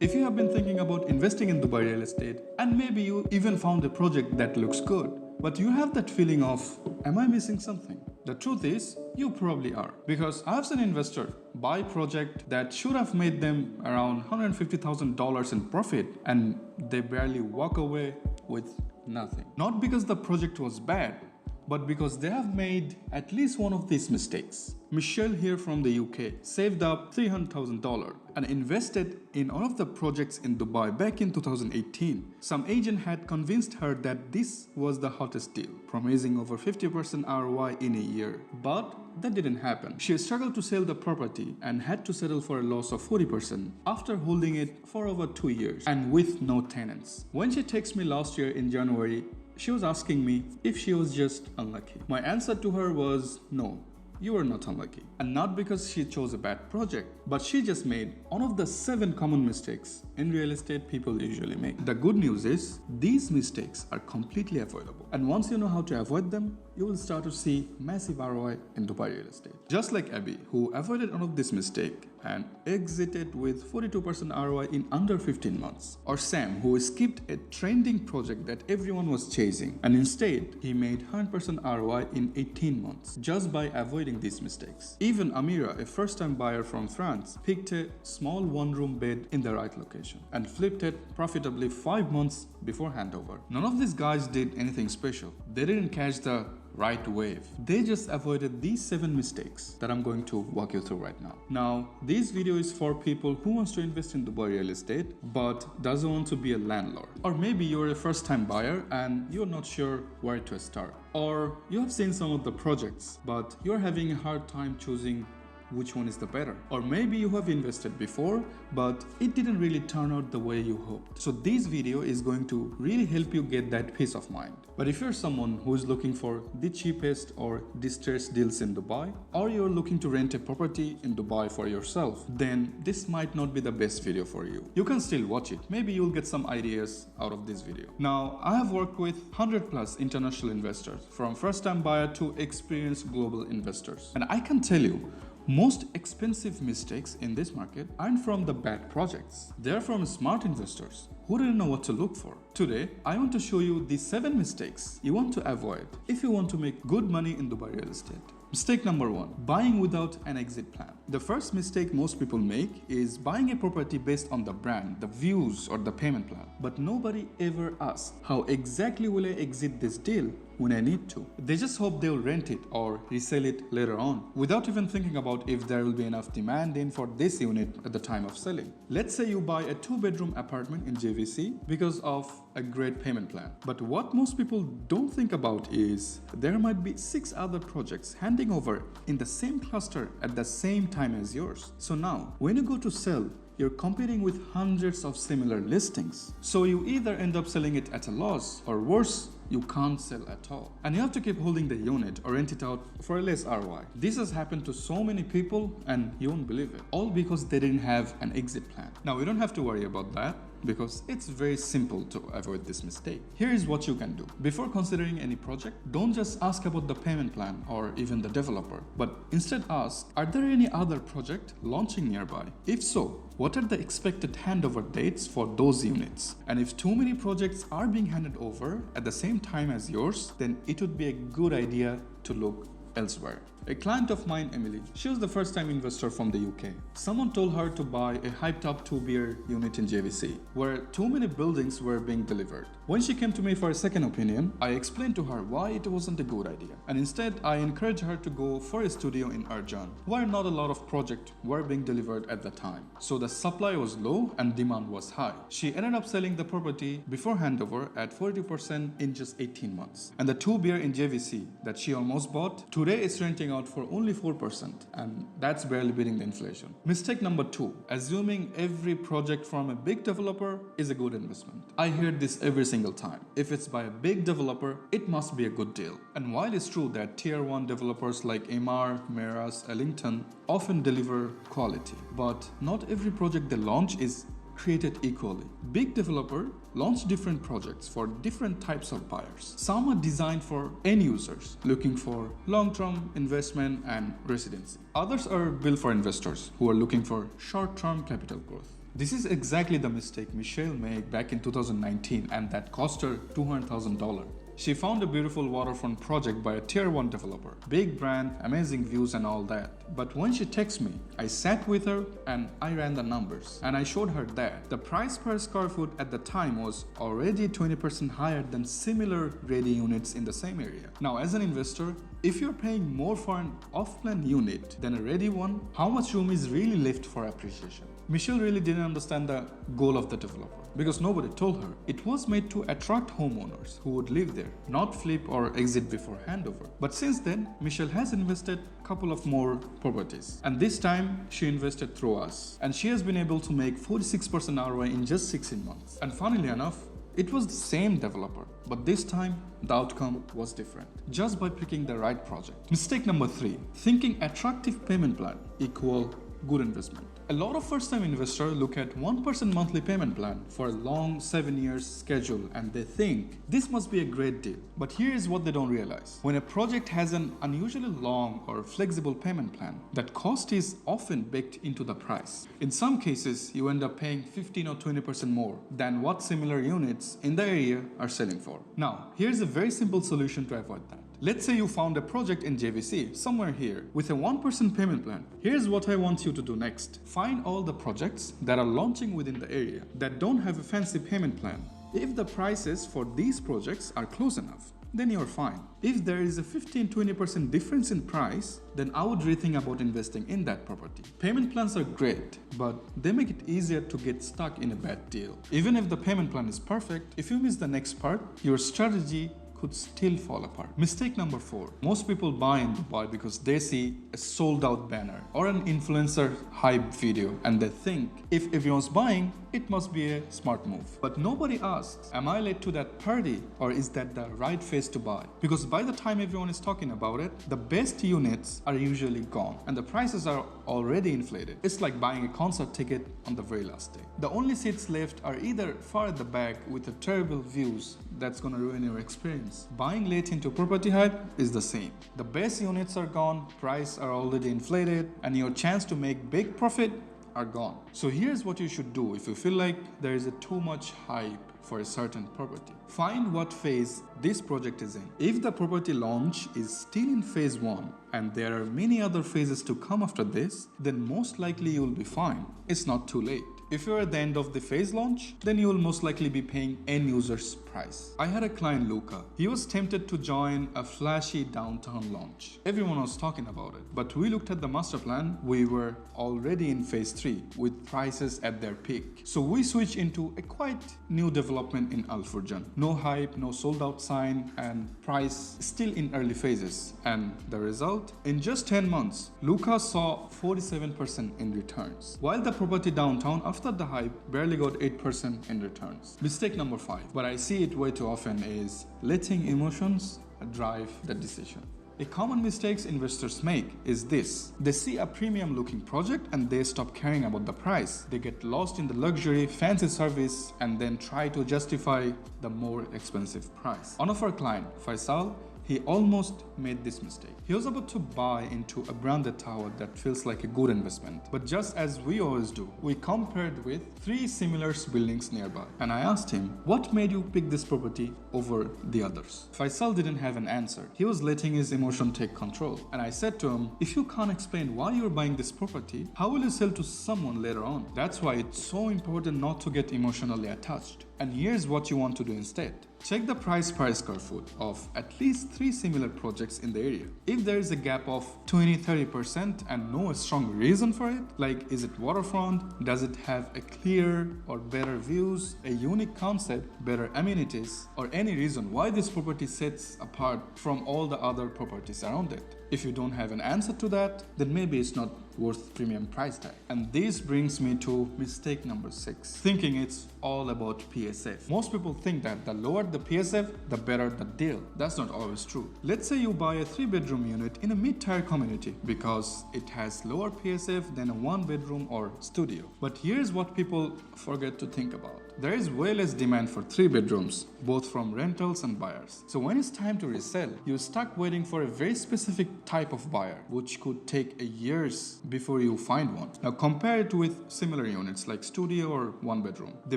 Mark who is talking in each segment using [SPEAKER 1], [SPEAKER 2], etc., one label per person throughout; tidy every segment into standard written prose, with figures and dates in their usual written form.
[SPEAKER 1] If you have been thinking about investing in Dubai real estate and maybe you even found a project that looks good, but you have that feeling of, am I missing something? The truth is, you probably are. Because I have seen investors buy a project that should have made them around $150,000 in profit and they barely walk away with nothing. Not because the project was bad, but because they have made at least one of these mistakes. Michelle here from the UK saved up $300,000 and invested in one of the projects in Dubai back in 2018. Some agent had convinced her that this was the hottest deal, promising over 50% ROI in a year. But that didn't happen. She struggled to sell the property and had to settle for a loss of 40% after holding it for over 2 years and with no tenants. When she texted me last year in January, she was asking me if she was just unlucky. My answer to her was no. You are not unlucky. And not because she chose a bad project, but she just made one of the 7 common mistakes in real estate people usually make. The good news is, these mistakes are completely avoidable. And once you know how to avoid them, you will start to see massive ROI in Dubai real estate. Just like Abby, who avoided one of this mistake and exited with 42% ROI in under 15 months. Or Sam, who skipped a trending project that everyone was chasing and instead he made 100% ROI in 18 months just by avoiding these mistakes. Even Amira, a first-time buyer from France, picked a small one-room bed in the right location and flipped it profitably 5 months before handover. None of these guys did anything special. They didn't catch the right wave. They just avoided these 7 mistakes that I'm going to walk you through right now. Now, this video is for people who wants to invest in Dubai real estate but doesn't want to be a landlord. Or maybe you're a first-time buyer and you're not sure where to start. Or you have seen some of the projects but you're having a hard time choosing which one is the better. Or maybe you have invested before but it didn't really turn out the way you hoped. So this video is going to really help you get that peace of mind. But if you're someone who is looking for the cheapest or distressed deals in Dubai, or you're looking to rent a property in Dubai for yourself, then this might not be the best video for you. You can still watch it. Maybe you'll get some ideas out of this video. Now, I have worked with 100+ international investors, from first-time buyer to experienced global investors. And I can tell you, most expensive mistakes in this market aren't from the bad projects. They're from smart investors who didn't know what to look for. Today, I want to show you the 7 mistakes you want to avoid if you want to make good money in Dubai real estate. Mistake number 1, buying without an exit plan. The first mistake most people make is buying a property based on the brand, the views, or the payment plan. But nobody ever asks, how exactly will I exit this deal when I need to? They just hope they'll rent it or resell it later on, without even thinking about if there will be enough demand in for this unit at the time of selling. Let's say you buy a 2-bedroom apartment in JVC because of a great payment plan. But what most people don't think about is there might be 6 other projects handing over in the same cluster at the same time as yours. So now, when you go to sell, you're competing with hundreds of similar listings. So you either end up selling it at a loss, or worse, you can't sell at all. And you have to keep holding the unit or rent it out for a less ROI. This has happened to so many people and you won't believe it. All because they didn't have an exit plan. Now, we don't have to worry about that because it's very simple to avoid this mistake. Here is what you can do. Before considering any project, don't just ask about the payment plan or even the developer, but instead ask, are there any other project launching nearby? If so, what are the expected handover dates for those units? And if too many projects are being handed over at the same time as yours, then it would be a good idea to look elsewhere. A client of mine, Emily, she was the first-time investor from the UK. Someone told her to buy a hyped-up 2-BR unit in JVC, where too many buildings were being delivered. When she came to me for a second opinion, I explained to her why it wasn't a good idea. And instead, I encouraged her to go for a studio in Urjan, where not a lot of projects were being delivered at the time. So the supply was low and demand was high. She ended up selling the property before handover at 42% in just 18 months. And the 2-BR in JVC that she almost bought, today is renting out for only 4%, and that's barely beating the inflation. Mistake number 2, assuming every project from a big developer is a good investment. I hear this every single time. If it's by a big developer, it must be a good deal. And while it's true that tier 1 developers like Emaar, Meras, Ellington often deliver quality, but not every project they launch is created equally. Big developer launch different projects for different types of buyers. Some are designed for end users looking for long-term investment and residency. Others are built for investors who are looking for short-term capital growth. This is exactly the mistake Michelle made back in 2019, and that cost her $200,000. She found a beautiful waterfront project by a tier 1 developer. Big brand, amazing views and all that. But when she texted me, I sat with her and I ran the numbers. And I showed her that the price per square foot at the time was already 20% higher than similar ready units in the same area. Now as an investor, if you're paying more for an off-plan unit than a ready one, how much room is really left for appreciation? Michelle really didn't understand the goal of the developer because nobody told her. It was made to attract homeowners who would live there, not flip or exit before handover. But since then, Michelle has invested a couple of more properties. And this time, she invested through us. And she has been able to make 46% ROI in just 16 months. And funnily enough, it was the same developer, but this time the outcome was different, just by picking the right project. Mistake number 3, thinking attractive payment plan equal good investment. A lot of first-time investors look at 1% monthly payment plan for a long 7 years schedule and they think this must be a great deal. But here is what they don't realize. When a project has an unusually long or flexible payment plan, that cost is often baked into the price. In some cases, you end up paying 15 or 20% more than what similar units in the area are selling for. Now, here's a very simple solution to avoid that. Let's say you found a project in JVC, somewhere here, with a 1% payment plan. Here's what I want you to do next. Find all the projects that are launching within the area that don't have a fancy payment plan. If the prices for these projects are close enough, then you're fine. If there is a 15-20% difference in price, then I would rethink about investing in that property. Payment plans are great, but they make it easier to get stuck in a bad deal. Even if the payment plan is perfect, if you miss the next part, your strategy could still fall apart. Mistake number 4. Most people buy in Dubai because they see a sold out banner or an influencer hype video and they think if everyone's buying, it must be a smart move. But nobody asks, am I late to that party or is that the right phase to buy? Because by the time everyone is talking about it, the best units are usually gone and the prices are already inflated. It's like buying a concert ticket on the very last day. The only seats left are either far at the back with the terrible views that's gonna ruin your experience. Buying late into property hype is the same. The best units are gone, prices are already inflated, and your chance to make big profit are gone. So here's what you should do if you feel like there is too much hype for a certain property. Find what phase this project is in. If the property launch is still in phase 1 and there are many other phases to come after this, then most likely you'll be fine. It's not too late. If you're at the end of the phase launch, then you will most likely be paying end user's price. I had a client, Luca. He was tempted to join a flashy downtown launch. Everyone was talking about it, but we looked at the master plan. We were already in phase 3 with prices at their peak. So we switched into a quite new development in Al Furjan. No hype, no sold out sign, and price still in early phases. And the result? In just 10 months, Luca saw 47% in returns, while the property downtown after the hype barely got 8% in returns. Mistake number 5, but I see it way too often, is letting emotions drive the decision. A common mistake investors make is this. They see a premium looking project and they stop caring about the price. They get lost in the luxury, fancy service and then try to justify the more expensive price. One of our clients, Faisal, he almost made this mistake. He was about to buy into a branded tower that feels like a good investment. But just as we always do, we compared with 3 similar buildings nearby. And I asked him, what made you pick this property over the others? Faisal didn't have an answer. He was letting his emotion take control. And I said to him, if you can't explain why you're buying this property, how will you sell to someone later on? That's why it's so important not to get emotionally attached. And here's what you want to do instead. Check the price per square foot of at least 3 similar projects in the area. If there is a gap of 20-30% and no strong reason for it, like is it waterfront, does it have a clear or better views, a unique concept, better amenities, or any reason why this property sets apart from all the other properties around it. If you don't have an answer to that, then maybe it's not worth premium price tag. And this brings me to mistake number 6, thinking it's all about PSF. Most people think that the lower the PSF, the better the deal. That's not always true. Let's say you buy a 3-bedroom unit in a mid-tier community because it has lower PSF than a 1-bedroom or studio. But here's what people forget to think about. There is way less demand for 3 bedrooms, both from rentals and buyers. So when it's time to resell, you're stuck waiting for a very specific type of buyer, which could take years before you find one. Now compare it with similar units like studio or one bedroom. They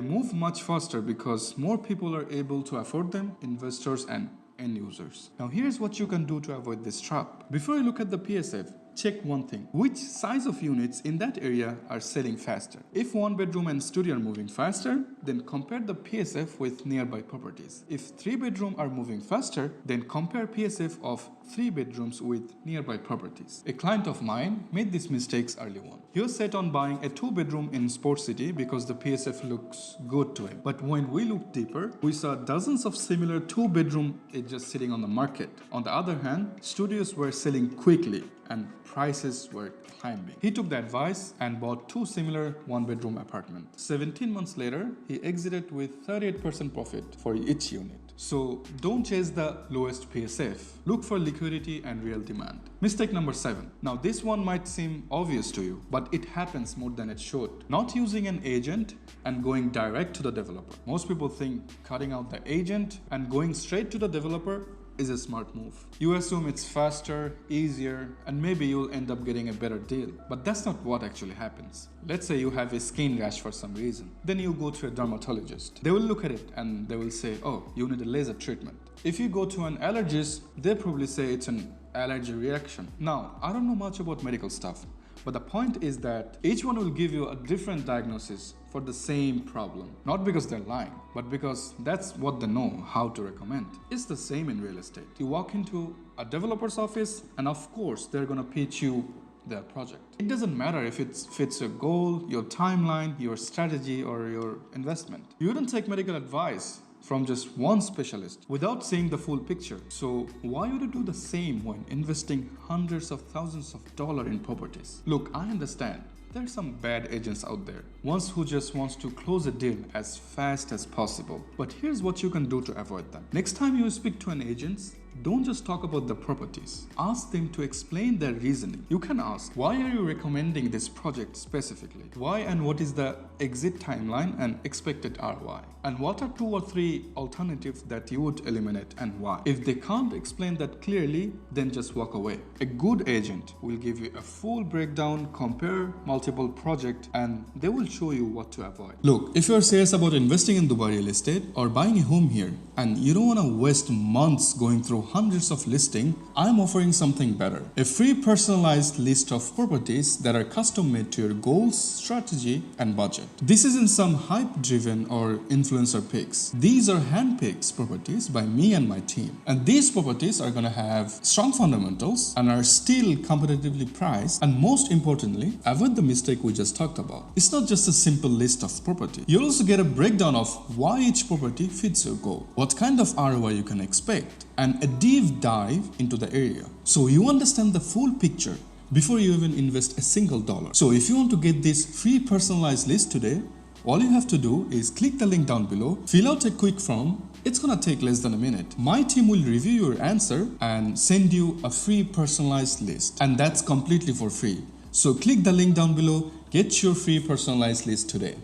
[SPEAKER 1] move much faster because more people are able to afford them, investors and end users. Now here's what you can do to avoid this trap. Before you look at the PSF, check one thing. Which size of units in that area are selling faster? If one bedroom and studio are moving faster, then compare the PSF with nearby properties. If 3 bedroom are moving faster, then compare PSF of 3 bedrooms with nearby properties. A client of mine made these mistakes early on. He was set on buying a 2 bedroom in Sports City because the PSF looks good to him. But when we looked deeper, we saw dozens of similar 2 bedroom just sitting on the market. On the other hand, studios were selling quickly and prices were climbing. He took the advice and bought 2 similar 1 bedroom apartments. 17 months later, he exited with 38% profit for each unit. So don't chase the lowest PSF. Look for liquidity and real demand. Mistake number 7. Now this one might seem obvious to you, but it happens more than it should. Not using an agent and going direct to the developer. Most people think cutting out the agent and going straight to the developer is a smart move. You assume it's faster, easier, and maybe you'll end up getting a better deal. But that's not what actually happens. Let's say you have a skin rash for some reason. Then you go to a dermatologist. They will look at it and they will say, oh, you need a laser treatment. If you go to an allergist, they probably say it's an allergy reaction. Now, I don't know much about medical stuff, but the point is that each one will give you a different diagnosis for the same problem. Not because they're lying, but because that's what they know how to recommend. It's the same in real estate. You walk into a developer's office and of course they're gonna pitch you their project. It doesn't matter if it fits your goal, your timeline, your strategy or your investment. You wouldn't take medical advice from just one specialist without seeing the full picture. So why would you do the same when investing hundreds of thousands of dollars in properties? Look, I understand. There are some bad agents out there, ones who just wants to close a deal as fast as possible. But here's what you can do to avoid them. Next time you speak to an agent, don't just talk about the properties. Ask them to explain their reasoning. You can ask, why are you recommending this project specifically? Why and what is the exit timeline and expected ROI? And what are 2 or 3 alternatives that you would eliminate and why? If they can't explain that clearly, then just walk away. A good agent will give you a full breakdown, compare multiple projects, and they will show you what to avoid. Look, if you're serious about investing in Dubai real estate or buying a home here, and you don't want to waste months going through hundreds of listings, I'm offering something better. A free personalized list of properties that are custom made to your goals, strategy, and budget. This isn't some hype-driven or influencer picks. These are hand-picked properties by me and my team. And these properties are gonna have strong fundamentals and are still competitively priced, and most importantly, avoid the mistake we just talked about. It's not just a simple list of properties. You'll also get a breakdown of why each property fits your goal, what kind of ROI you can expect, and a deep dive into the area. So you understand the full picture before you even invest a single dollar. So if you want to get this free personalized list today, all you have to do is click the link down below, fill out a quick form. It's gonna take less than a minute. My team will review your answer and send you a free personalized list. And that's completely for free. So click the link down below, get your free personalized list today.